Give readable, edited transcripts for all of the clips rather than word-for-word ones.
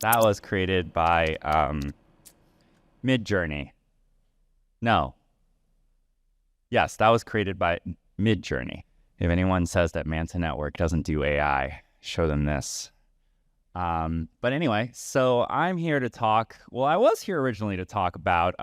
That was created by Midjourney. No. Yes, that was created by Midjourney. If anyone says that Manta Network doesn't do AI, show them this. But anyway, so I'm here to talk. Well, I was here originally to talk about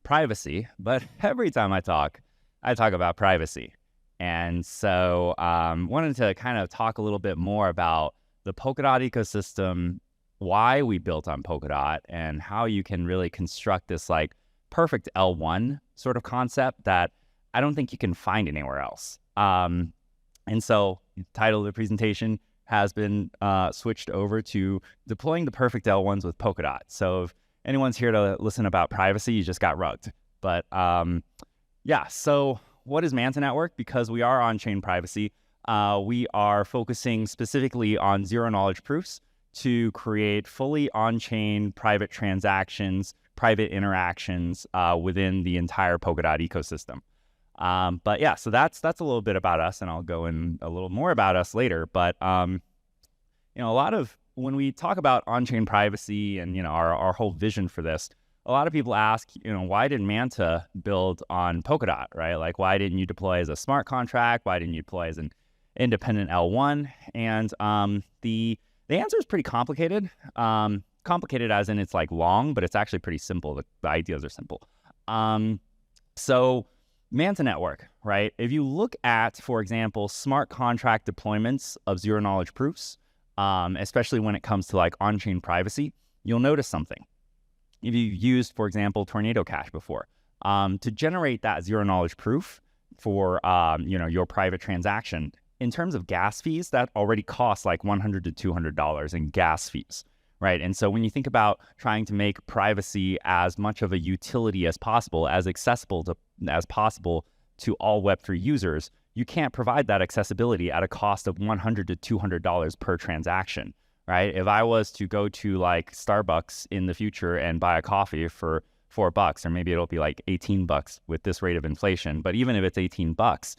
privacy, but every time I talk about privacy. And so wanted to kind of talk a little bit more about the Polkadot ecosystem, why we built on Polkadot, and how you can really construct this like perfect L1 sort of concept that I don't think you can find anywhere else. And so the title of the presentation has been switched over to deploying the perfect L1s with Polkadot. So if anyone's here to listen about privacy, you just got rugged. But yeah, so what is Manta Network? Because we are on-chain privacy, we are focusing specifically on zero-knowledge proofs to create fully on-chain private transactions, private interactions within the entire Polkadot ecosystem. But yeah, so that's a little bit about us, and I'll go in a little more about us later. But you know, a lot of when we talk about on-chain privacy and our whole vision for this, a lot of people ask, why did Manta build on Polkadot, right? Like, why didn't you deploy as a smart contract? Why didn't you deploy as an independent L1? And the answer is pretty complicated. Complicated as in it's like long, but it's actually pretty simple. The ideas are simple. So Manta Network, right? If you look at, for example, smart contract deployments of zero-knowledge proofs, especially when it comes to like on-chain privacy, you'll notice something. If you've used, for example, Tornado Cash before, to generate that zero-knowledge proof for your private transaction, in terms of gas fees, that already costs like $100 to $200 in gas fees, right? And so when you think about trying to make privacy as much of a utility as possible, as accessible as possible to all Web3 users, you can't provide that accessibility at a cost of $100 to $200 per transaction, right? If I was to go to like Starbucks in the future and buy a coffee for $4, or maybe it'll be like $18 with this rate of inflation, but even if it's $18,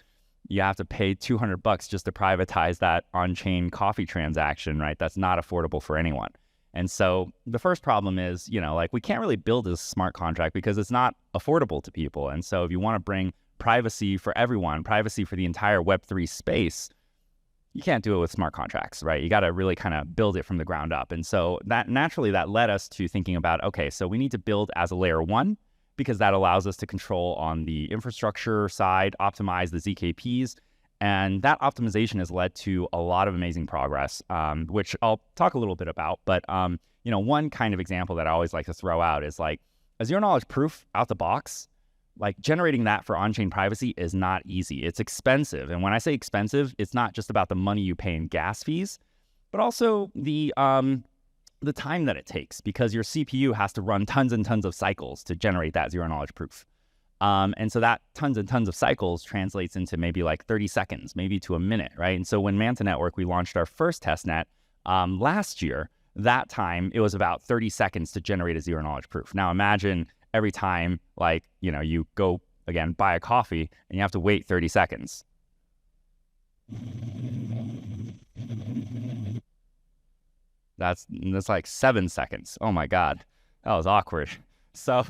you have to pay $200 just to privatize that on-chain coffee transaction, right? That's not affordable for anyone. And so the first problem is, like we can't really build a smart contract because it's not affordable to people. And so if you want to bring privacy for everyone, privacy for the entire Web3 space, you can't do it with smart contracts, right? You got to really kind of build it from the ground up. And so that naturally that led us to thinking about, okay, so we need to build as a layer one, because that allows us to control on the infrastructure side, optimize the ZKPs. And that optimization has led to a lot of amazing progress, which I'll talk a little bit about. But, one kind of example that I always like to throw out is like a zero-knowledge proof out the box. Like generating that for on-chain privacy is not easy. It's expensive. And when I say expensive, it's not just about the money you pay in gas fees, but also the time that it takes, because your CPU has to run tons and tons of cycles to generate that zero-knowledge proof. And so that tons and tons of cycles translates into maybe like 30 seconds, maybe to a minute, right? And so when Manta Network, we launched our first testnet last year, that time it was about 30 seconds to generate a zero-knowledge proof. Now imagine every time like, you go, again, buy a coffee and you have to wait 30 seconds. That's like 7 seconds. Oh my God, that was awkward. So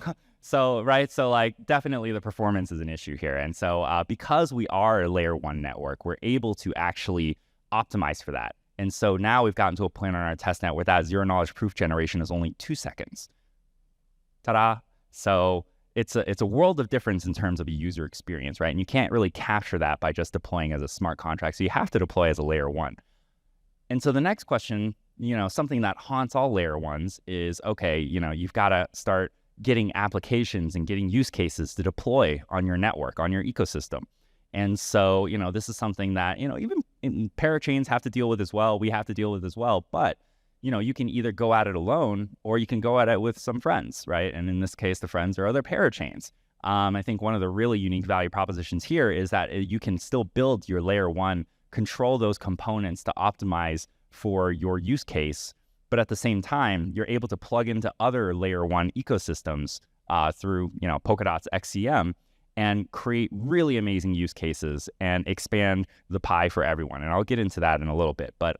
like definitely the performance is an issue here. And so because we are a layer one network, we're able to actually optimize for that. And so now we've gotten to a point on our testnet where that zero-knowledge proof generation is only 2 seconds. Ta-da. So it's a world of difference in terms of a user experience, right? And you can't really capture that by just deploying as a smart contract. So you have to deploy as a layer one. And so the next question, something that haunts all layer ones is, okay, you've got to start getting applications and getting use cases to deploy on your network, on your ecosystem. And so, this is something that, even parachains have to deal with as well. We have to deal with as well. But, you can either go at it alone or you can go at it with some friends, right? And in this case, the friends are other parachains. I think one of the really unique value propositions here is that you can still build your layer one, control those components to optimize for your use case, but at the same time, you're able to plug into other layer one ecosystems through, Polkadot's XCM and create really amazing use cases and expand the pie for everyone. And I'll get into that in a little bit. But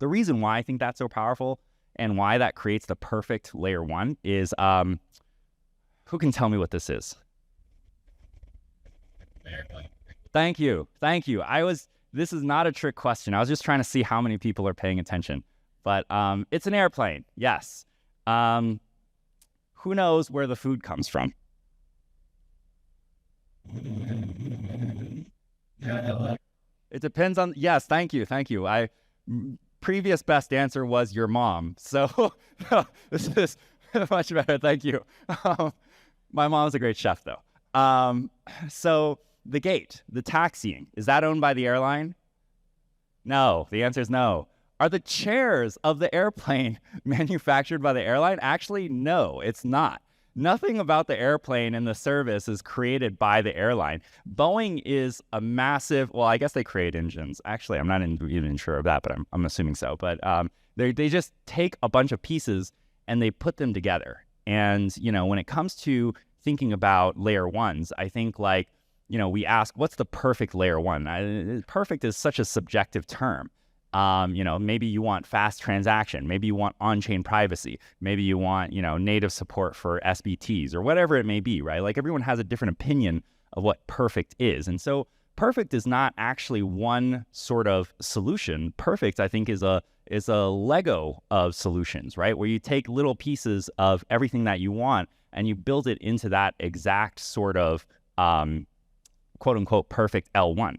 the reason why I think that's so powerful and why that creates the perfect layer one is, who can tell me what this is? Thank you. This is not a trick question. I was just trying to see how many people are paying attention. But it's an airplane, yes. Who knows where the food comes from? It depends on, yes, thank you. Previous best answer was your mom. So this is much better, thank you. My mom's a great chef though. So the gate, the taxiing, is that owned by the airline? No, the answer is no. Are the chairs of the airplane manufactured by the airline? Actually, no, it's not. Nothing about the airplane and the service is created by the airline. Boeing is a massive, well, I guess they create engines. Actually, I'm not even sure of that, but I'm assuming so. But they just take a bunch of pieces and they put them together. And, when it comes to thinking about layer ones, I think we ask, what's the perfect layer one? Perfect is such a subjective term. Maybe you want fast transaction, maybe you want on-chain privacy, maybe you want, native support for SBTs or whatever it may be, right? Everyone has a different opinion of what perfect is. And so perfect is not actually one sort of solution. Perfect, I think, is a Lego of solutions, right? Where you take little pieces of everything that you want and you build it into that exact sort of, quote unquote, perfect L1.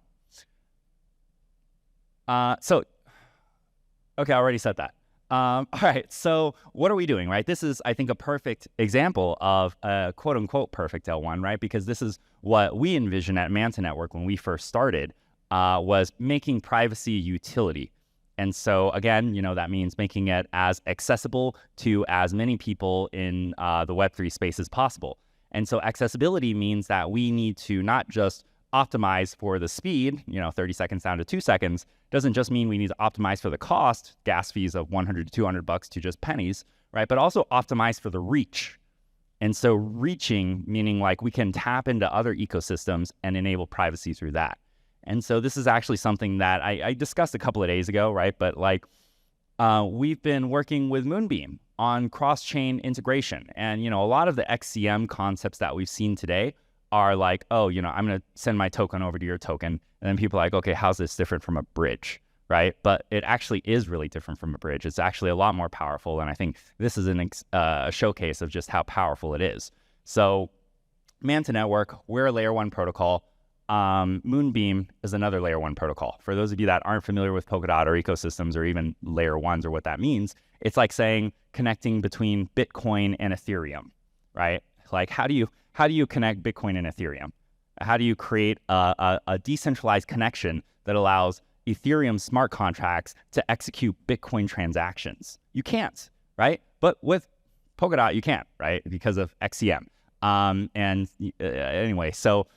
Okay, I already said that. All right, so what are we doing, right? This is, I think, a perfect example of a quote-unquote perfect L1, right? Because this is what we envisioned at Manta Network when we first started, was making privacy a utility. And so, again, that means making it as accessible to as many people in the Web3 space as possible. And so accessibility means that we need to not just optimize for the speed, 30 seconds down to 2 seconds, doesn't just mean we need to optimize for the cost, gas fees of $100 to $200 to just pennies, right? But also optimize for the reach. And so reaching, meaning we can tap into other ecosystems and enable privacy through that. And so this is actually something that I discussed a couple of days ago, right? But we've been working with Moonbeam on cross-chain integration. And, a lot of the XCM concepts that we've seen today are I'm going to send my token over to your token. And then people are like, okay, how's this different from a bridge, right? But it actually is really different from a bridge. It's actually a lot more powerful. And I think this is a showcase of just how powerful it is. So Manta Network, we're a layer one protocol. Moonbeam is another layer one protocol. For those of you that aren't familiar with Polkadot or ecosystems or even layer ones or what that means, it's like saying connecting between Bitcoin and Ethereum, right? How do you connect Bitcoin and Ethereum? How do you create a decentralized connection that allows Ethereum smart contracts to execute Bitcoin transactions? You can't, right? But with Polkadot, you can, right? Because of XCM. Anyway, so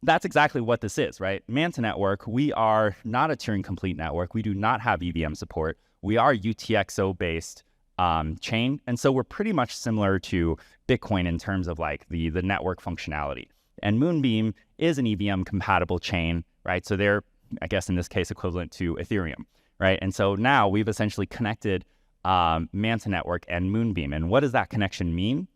that's exactly what this is, right? Manta Network, we are not a Turing complete network. We do not have EVM support. We are UTXO-based chain. And so we're pretty much similar to Bitcoin in terms of the network functionality. And Moonbeam is an EVM compatible chain, right? So they're, I guess in this case, equivalent to Ethereum, right? And so now we've essentially connected Manta Network and Moonbeam. And what does that connection mean?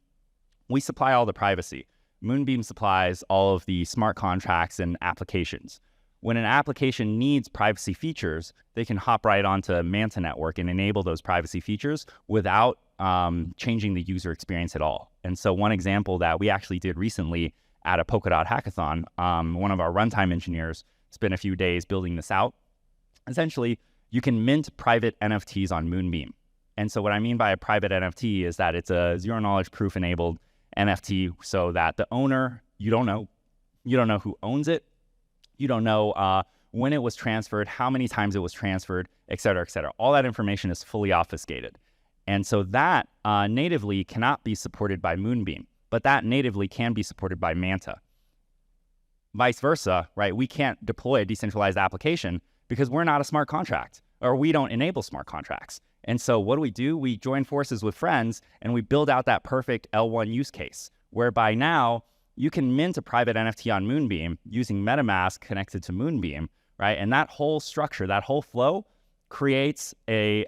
We supply all the privacy. Moonbeam supplies all of the smart contracts and applications. When an application needs privacy features, they can hop right onto Manta Network and enable those privacy features without changing the user experience at all. And so one example that we actually did recently at a Polkadot hackathon, one of our runtime engineers spent a few days building this out. Essentially, you can mint private NFTs on Moonbeam. And so what I mean by a private NFT is that it's a zero-knowledge proof enabled NFT so that the owner, you don't know who owns it, you don't know when it was transferred, how many times it was transferred, et cetera, et cetera. All that information is fully obfuscated. And so that natively cannot be supported by Moonbeam, but that natively can be supported by Manta. Vice versa, right? We can't deploy a decentralized application because we're not a smart contract, or we don't enable smart contracts. And so what do? We join forces with friends and we build out that perfect L1 use case, whereby now you can mint a private NFT on Moonbeam using MetaMask connected to Moonbeam, right? And that whole structure, that whole flow creates a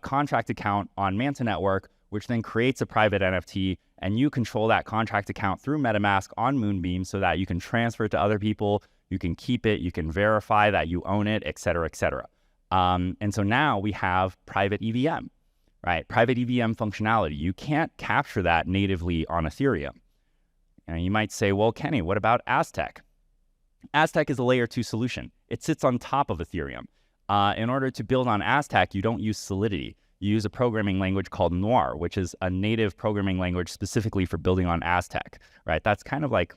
contract account on Manta Network, which then creates a private NFT, and you control that contract account through MetaMask on Moonbeam so that you can transfer it to other people, you can keep it, you can verify that you own it, et cetera, et cetera. And so now we have private EVM, right? Private EVM functionality. You can't capture that natively on Ethereum. And you might say, well, Kenny, what about Aztec? Aztec is a layer 2 solution. It sits on top of Ethereum. In order to build on Aztec, you don't use Solidity. You use a programming language called Noir, which is a native programming language specifically for building on Aztec, right? That's kind of like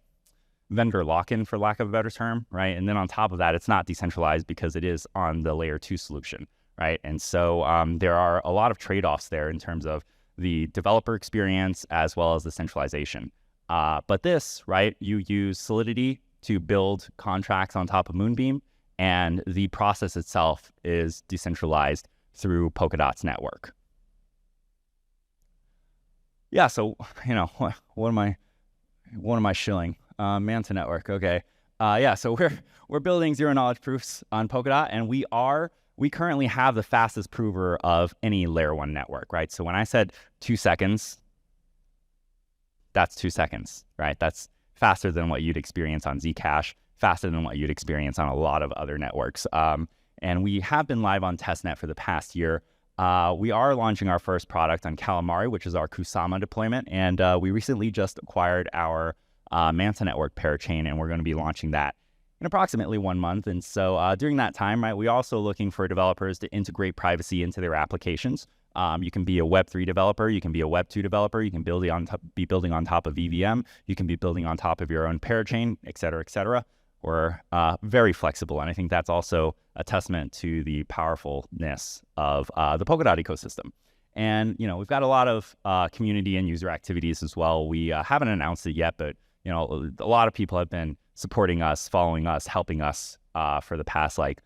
vendor lock-in, for lack of a better term, right? And then on top of that, it's not decentralized because it is on the layer 2 solution, right? And so there are a lot of trade-offs there in terms of the developer experience as well as the centralization. But this, right, you use Solidity to build contracts on top of Moonbeam, and the process itself is decentralized through Polkadot's network. Yeah, so, you know, what am I shilling? Manta Network, okay. Yeah, so we're building zero-knowledge proofs on Polkadot, and we currently have the fastest prover of any layer 1 network, right? So when I said 2 seconds, that's 2 seconds, right? That's faster than what you'd experience on Zcash, faster than what you'd experience on a lot of other networks. And we have been live on testnet for the past year. We are launching our first product on Calamari, which is our Kusama deployment. And we recently just acquired our Manta Network parachain, and we're going to be launching that in approximately 1 month. And so during that time, right, we're also looking for developers to integrate privacy into their applications. You can be a Web3 developer, you can be a Web2 developer, you can be building on top of EVM, you can be building on top of your own parachain, et cetera, et cetera. We're very flexible, and I think that's also a testament to the powerfulness of the Polkadot ecosystem. And, you know, we've got a lot of community and user activities as well. We haven't announced it yet, but, you know, a lot of people have been supporting us, following us, helping us for the past, like,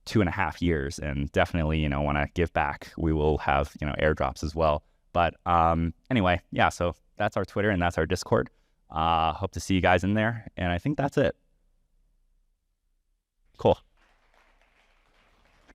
2.5 years, and definitely, you know, want to give back. We will have, you know, airdrops as well. But anyway, yeah, so that's our Twitter and that's our Discord. Hope to see you guys in there, and I think that's it. Cool.